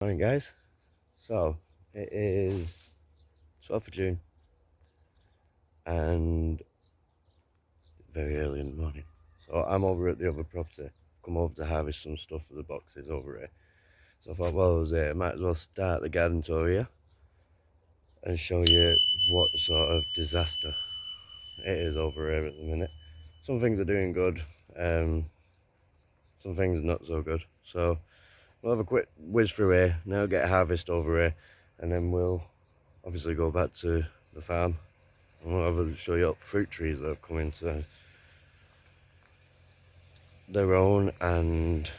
Morning guys, so it is 12th of June and very early in the morning. So I'm over at the other property, come over to harvest some stuff for the boxes over here. So I thought while I was here, I might as well start the garden tour here and show you what sort of disaster it is over here at the minute. Some things are doing good, some things not so good. So we'll have a quick whiz through here, now get a harvest over here, and then we'll obviously go back to the farm. I'll show you fruit trees that have come into their own, and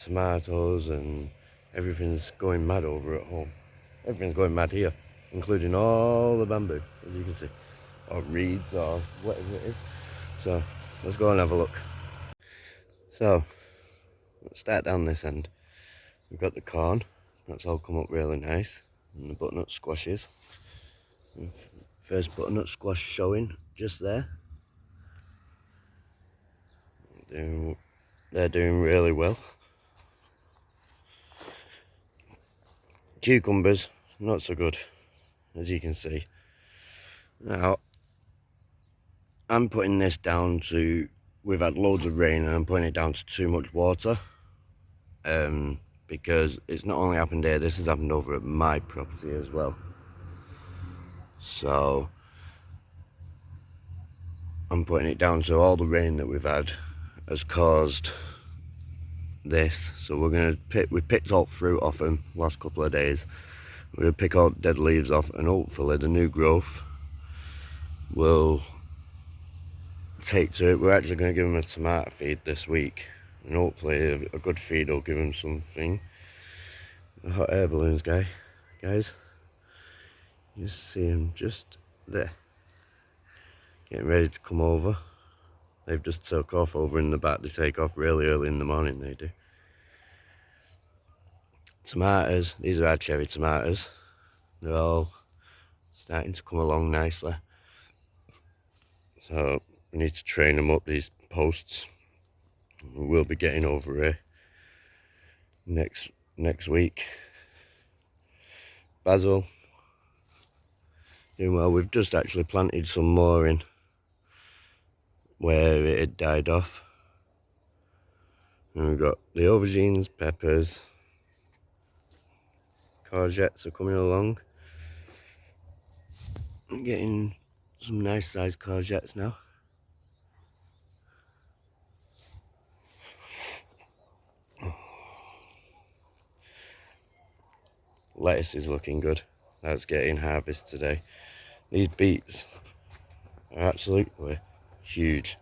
tomatoes, and everything's going mad over at home. Everything's going mad here, including all the bamboo, as you can see, or reeds, or whatever it is. So let's go and have a look. So let's start down this end. We've got the corn, that's all come up really nice, and the butternut squashes. First butternut squash showing just there. They're doing really well. Cucumbers, not so good, as you can see. Now, I'm putting this down to, we've had loads of rain and I'm putting it down to too much water. Because it's not only happened here, this has happened over at my property as well. So, I'm putting it down to all the rain that we've had has caused this. So we're going to we picked all fruit off them last couple of days. We're going to pick all dead leaves off, and hopefully the new growth will take to it. We're actually going to give them a tomato feed this week, and hopefully a good feed will give them something. The hot air balloons guys, you see them just there, getting ready to come over. They've just took off over in the back. They take off really early in the morning, they do. Tomatoes, these are our cherry tomatoes. They're all starting to come along nicely. So we need to train them up, these posts. We'll be getting over here next week. Basil, doing well. We've just actually planted some more in where it had died off. And we've got the aubergines, peppers, courgettes are coming along. I'm getting some nice sized courgettes now. Lettuce is looking good. That's getting harvest today. These beets are absolutely huge.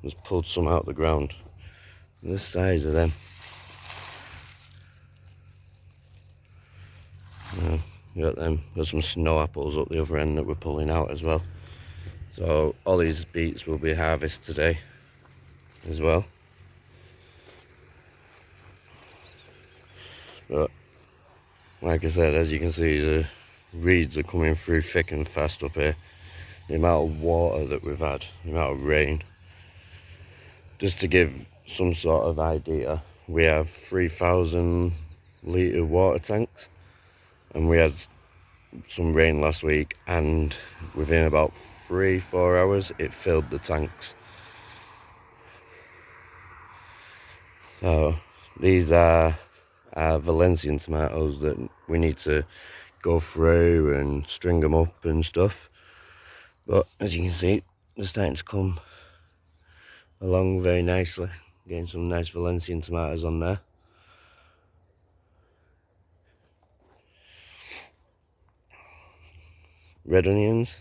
Just pulled some out of the ground. The size of them. Got them. Got some snow apples up the other end that we're pulling out as well. So all these beets will be harvested today as well. But like I said, as you can see, the reeds are coming through thick and fast up here. The amount of water that we've had, the amount of rain. Just to give some sort of idea, we have 3,000 litre water tanks, and we had some rain last week, and within about 3-4 hours it filled the tanks. So these are Valencian tomatoes that we need to go through and string them up and stuff. But as you can see, they're starting to come along very nicely. Getting some nice Valencian tomatoes on there. Red onions.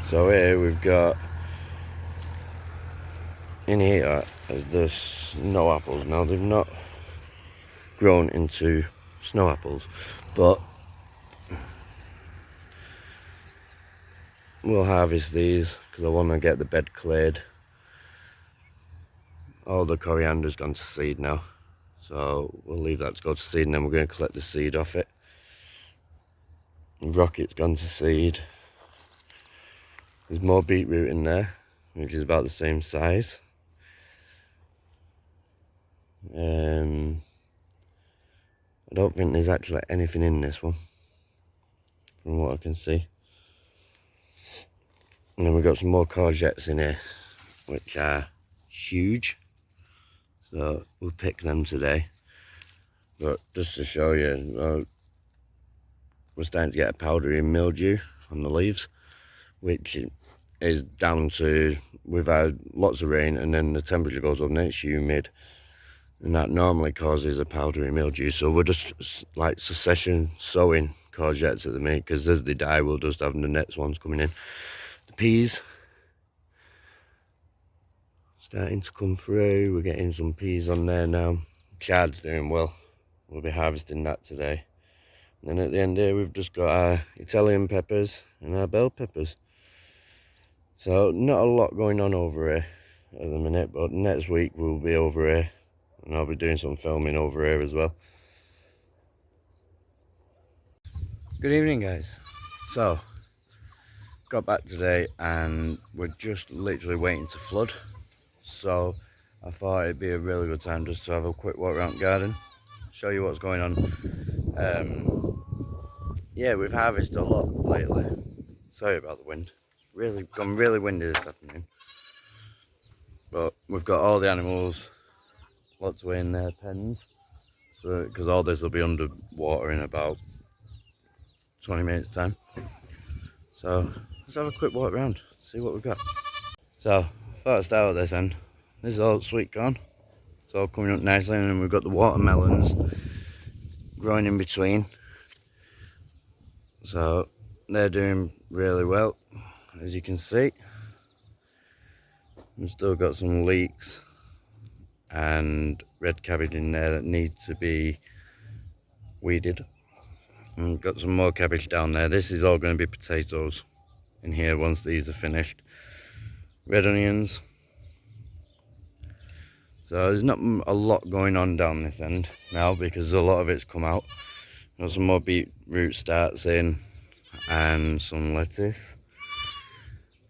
So here we've got, in here is the snow apples. Now they've not grown into snow apples, but we'll harvest these because I want to get the bed cleared. All the coriander's gone to seed now, so we'll leave that to go to seed, and then we're going to collect the seed off it. Rocket's gone to seed. There's more beetroot in there. which is about the same size. I don't think there's actually anything in this one, from what I can see. And then we've got some more courgettes in here, which are huge. So we'll pick them today. But just to show you, we're starting to get a powdery mildew on the leaves, which is down to, we've had lots of rain and then the temperature goes up and it's humid, and that normally causes a powdery mildew. So we're just like succession sowing courgettes at the minute, because as they die we'll just have the next ones coming in. The peas starting to come through, we're getting some peas on there now. Chard's doing well, we'll be harvesting that today. And then at the end here we've just got our Italian peppers and our bell peppers. So not a lot going on over here at the minute, but next week we'll be over here and I'll be doing some filming over here as well. Good evening, guys. So got back today and we're just literally waiting to flood. So I thought it'd be a really good time just to have a quick walk around the garden, show you what's going on. Yeah, we've harvested a lot lately. Sorry about the wind. It's really gone really windy this afternoon. But we've got all the animals locked away in their pens. So, because all this will be under water in about 20 minutes time. So let's have a quick walk around, see what we've got. So, thought I'd start with this end. This is all sweet corn. It's all coming up nicely, and then we've got the watermelons growing in between. So they're doing really well, as you can see. We've still got some leeks and red cabbage in there that need to be weeded. And we've got some more cabbage down there. This is all going to be potatoes in here once these are finished. Red onions. So there's not a lot going on down this end now because a lot of it's come out. Got some more beetroot starts in and some lettuce.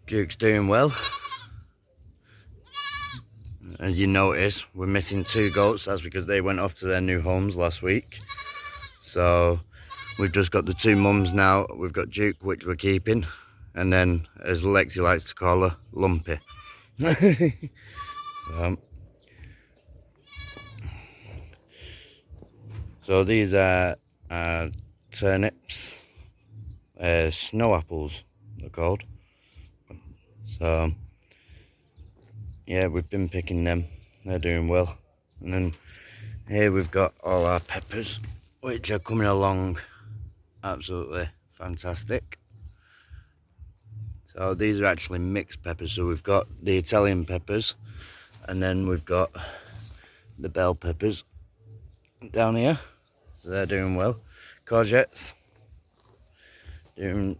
Duke's doing well. As you notice, we're missing 2 goats. That's because they went off to their new homes last week. So we've just got the 2 mums now. We've got Duke, which we're keeping, and then, as Lexi likes to call her, Lumpy. So these are turnips, snow apples they're called. So yeah, we've been picking them, they're doing well. And then here we've got all our peppers, which are coming along absolutely fantastic. So these are actually mixed peppers. So we've got the Italian peppers and then we've got the bell peppers down here. So they're doing well. Courgettes doing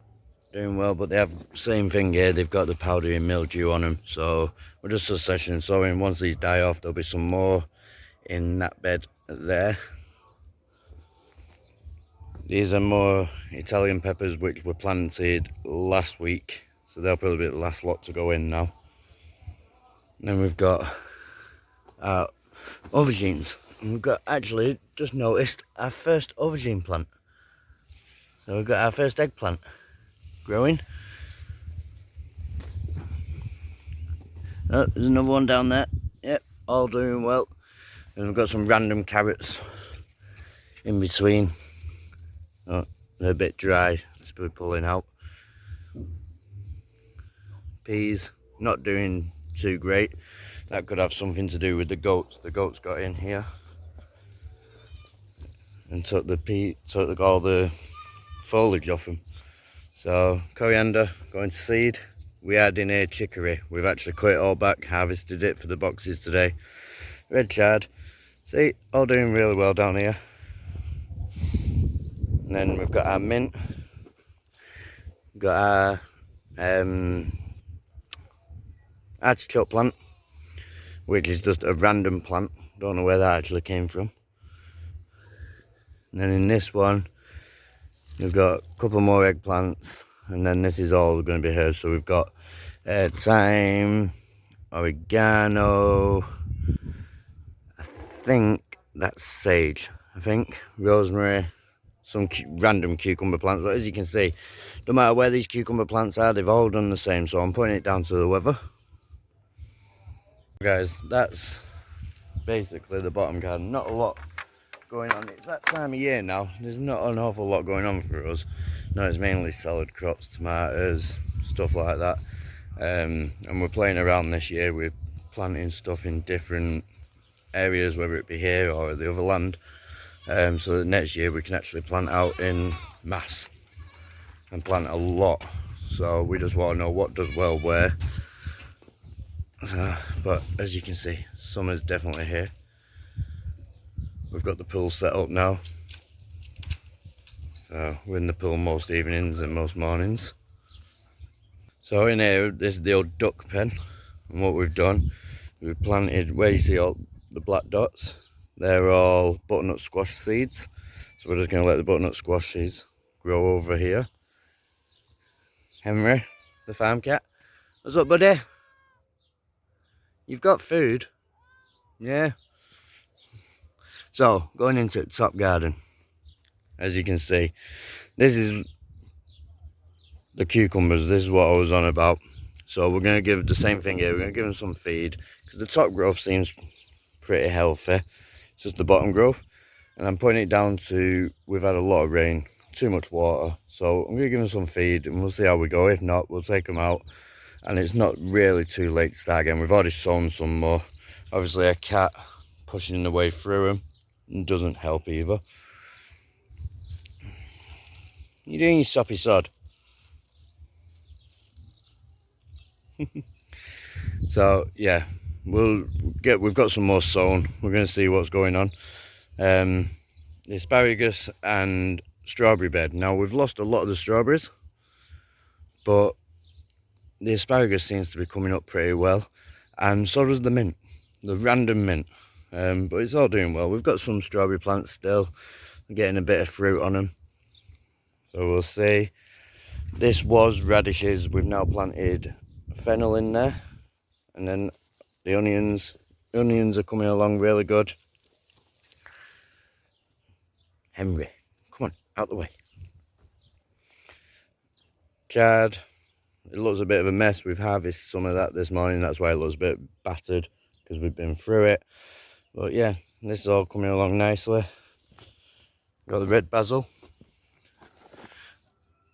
well, but they have the same thing here. They've got the powdery mildew on them. So we're just succession sowing. Once these die off, there'll be some more in that bed there. These are more Italian peppers which were planted last week, so they'll probably be the last lot to go in now. And then we've got our aubergines, and we've got, actually just noticed, our first aubergine plant. So we've got our first eggplant growing. Oh, there's another one down there. Yep, all doing well. And we've got some random carrots in between. Oh, they're a bit dry, let's be pulling out. Peas, not doing too great. That could have something to do with the goats. The goats got in here and took all the foliage off them. So coriander going to seed. We had in here chicory. We've actually cut it all back, harvested it for the boxes today. Red chard. See, all doing really well down here. And then we've got our mint. We've got our artichoke plant, which is just a random plant. Don't know where that actually came from. And then in this one, we've got a couple more eggplants, and then this is all going to be herbs. So we've got Thyme, oregano, I think that's sage, I think, rosemary, some random cucumber plants, but as you can see, no matter where these cucumber plants are, they've all done the same, so I'm putting it down to the weather. Guys, that's basically the bottom garden. Not a lot going on. It's that time of year now, there's not an awful lot going on for us. No, it's mainly salad crops, tomatoes, stuff like that. And we're playing around this year with planting stuff in different areas, whether it be here or the other land, so that next year we can actually plant out in mass and plant a lot. So we just want to know what does well where. So, but as you can see, summer's definitely here. We've got the pool set up now, so we're in the pool most evenings and most mornings. So in here, this is the old duck pen, and what we've done, we've planted, where you see all the black dots, they're all butternut squash seeds. So we're just going to let the butternut squash seeds grow over here. Henry, the farm cat, what's up, buddy? You've got food? Yeah. So, going into the top garden, as you can see, this is the cucumbers. This is what I was on about. So we're going to give the same thing here. We're going to give them some feed, because the top growth seems pretty healthy. It's just the bottom growth. And I'm putting it down to, we've had a lot of rain, too much water. So I'm going to give them some feed, and we'll see how we go. If not, we'll take them out. And it's not really too late to start again. We've already sown some more. Obviously a cat pushing the way through them doesn't help either. You doing, you soppy sod? So yeah, we've got some more sown. We're going to see what's going on. The asparagus and strawberry bed. Now we've lost a lot of the strawberries, but the asparagus seems to be coming up pretty well, and so does the mint, the random mint. But it's all doing well. We've got some strawberry plants still, getting a bit of fruit on them, so we'll see. This was radishes. We've now planted fennel in there, and then the onions are coming along really good. Henry, come on, out the way. Chard, it looks a bit of a mess. We've harvested some of that this morning, that's why it looks a bit battered, because we've been through it. But yeah, this is all coming along nicely. Got the red basil,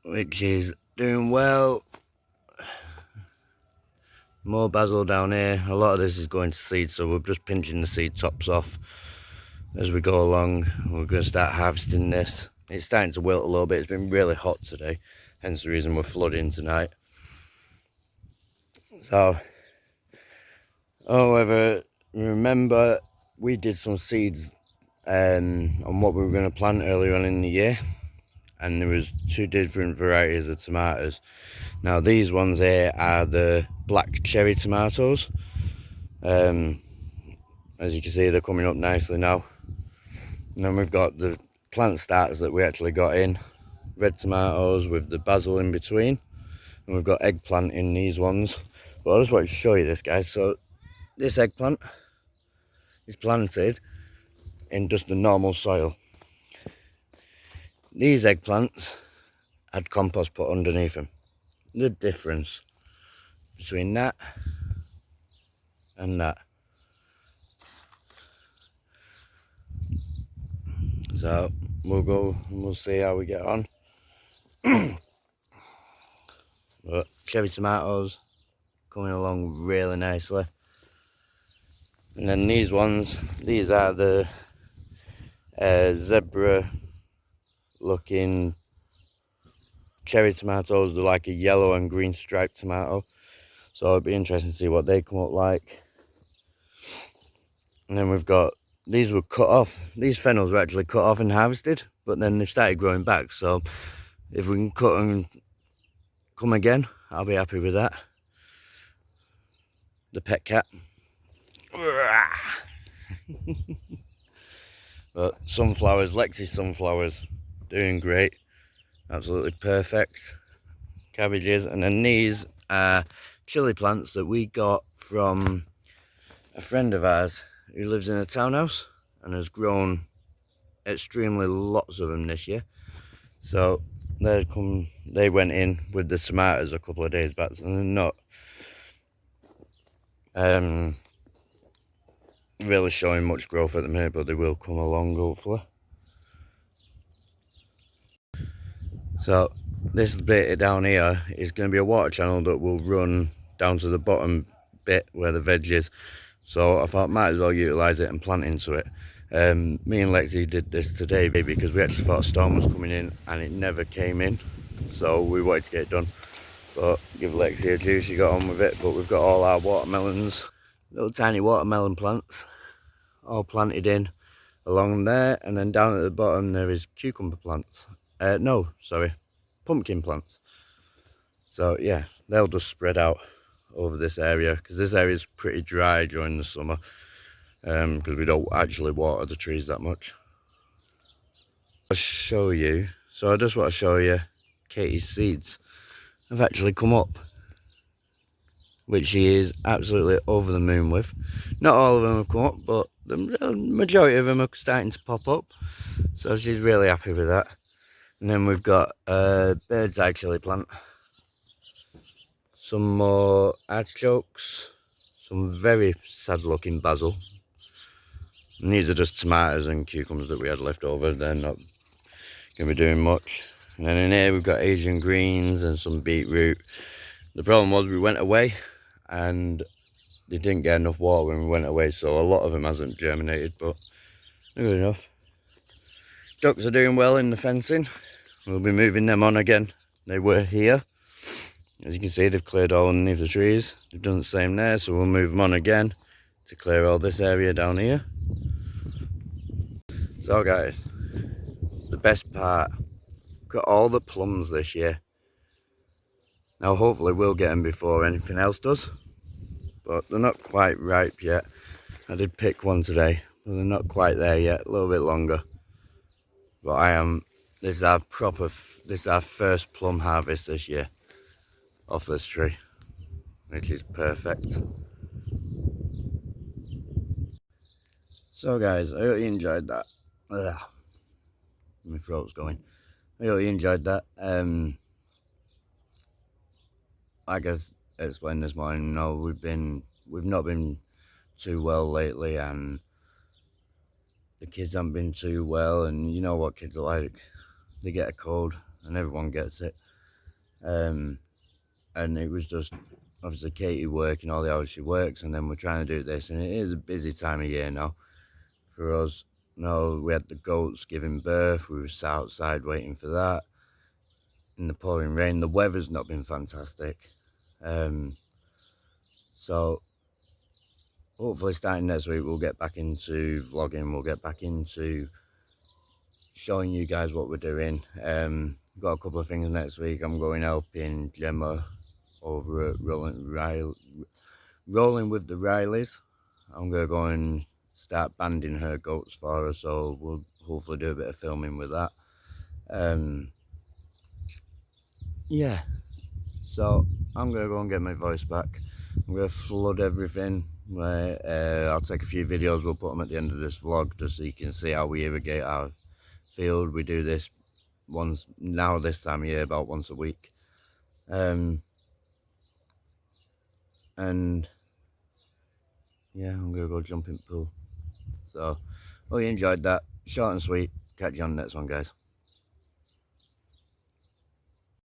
which is doing well. More basil down here. A lot of this is going to seed, so we're just pinching the seed tops off as we go along. We're going to start harvesting this. It's starting to wilt a little bit. It's been really hot today, hence the reason we're flooding tonight. So, however, remember we did some seeds on what we were going to plant earlier on in the year, and there was 2 different varieties of tomatoes. Now these ones here are the black cherry tomatoes. As you can see, they're coming up nicely now. And then we've got the plant starters that we actually got in, red tomatoes with the basil in between, and we've got eggplant in these ones. But I just wanted to show you this, guys. So this eggplant is planted in just the normal soil. These eggplants had compost put underneath them. The difference between that and that. So we'll go and we'll see how we get on. But cherry tomatoes coming along really nicely. And then these ones, these are the zebra looking cherry tomatoes. They're like a yellow and green striped tomato, so it'd be interesting to see what they come up like. And then we've got, these were cut off, these fennels were actually cut off and harvested, but then they started growing back, so if we can cut and come again, I'll be happy with that. The pet cat. But sunflowers, Lexi's sunflowers, doing great, absolutely perfect. Cabbages, and then these are chili plants that we got from a friend of ours who lives in a townhouse and has grown extremely lots of them this year. So they went in with the tomatoes a couple of days back, and they're not really showing much growth at the minute, but they will come along hopefully. So this bit down here is going to be a water channel that will run down to the bottom bit where the veg is. So I thought might as well utilise it and plant into it. Me and Lexi did this today because we actually thought a storm was coming in and it never came in. So we wanted to get it done. But give Lexi a due, she got on with it. But we've got all our watermelons, little tiny watermelon plants, all planted in along there. And then down at the bottom there is cucumber plants. No, sorry, pumpkin plants. So yeah, they'll just spread out over this area because this area is pretty dry during the summer because we don't actually water the trees that much. I'll show you. So I just want to show you Katie's seeds have actually come up, which she is absolutely over the moon with. Not all of them have come up, but the majority of them are starting to pop up, so she's really happy with that. And then we've got a bird's eye chili plant, some more artichokes, some very sad looking basil. And these are just tomatoes and cucumbers that we had left over. They're not going to be doing much. And then in here we've got Asian greens and some beetroot. The problem was we went away and they didn't get enough water when we went away, so a lot of them hasn't germinated, but they're good enough. Ducks are doing well in the fencing. We'll be moving them on again. They were here. As you can see, they've cleared all underneath the trees. They've done the same there, so we'll move them on again to clear all this area down here. So guys, the best part, got all the plums this year. Now hopefully we'll get them before anything else does, but they're not quite ripe yet. I did pick one today, but they're not quite there yet, a little bit longer. But this is our first plum harvest this year off this tree, which is perfect. So guys, I hope you enjoyed that. Ugh, my throat's going. I hope you enjoyed that. Like I explained this morning, no, we've not been too well lately, and the kids haven't been too well, and you know what kids are like. They get a cold and everyone gets it. And it was just obviously Katie working all the hours she works, and then we're trying to do this, and it is a busy time of year now for us. No, we had the goats giving birth, we were sat outside waiting for that in the pouring rain. The weather's not been fantastic, so hopefully starting next week we'll get back into vlogging, we'll get back into showing you guys what we're doing. Got a couple of things next week. I'm going helping Gemma over at Rolling with the Rileys. I'm going to go and start banding her goats for her, so we'll hopefully do a bit of filming with that. Yeah, so I'm going to go and get my voice back. I'm going to flood everything. I'll take a few videos, we'll put them at the end of this vlog just so you can see how we irrigate our field. We do this this time of year, about once a week. And yeah, I'm gonna go jump in the pool. So hope you enjoyed that, short and sweet. Catch you on the next one, guys.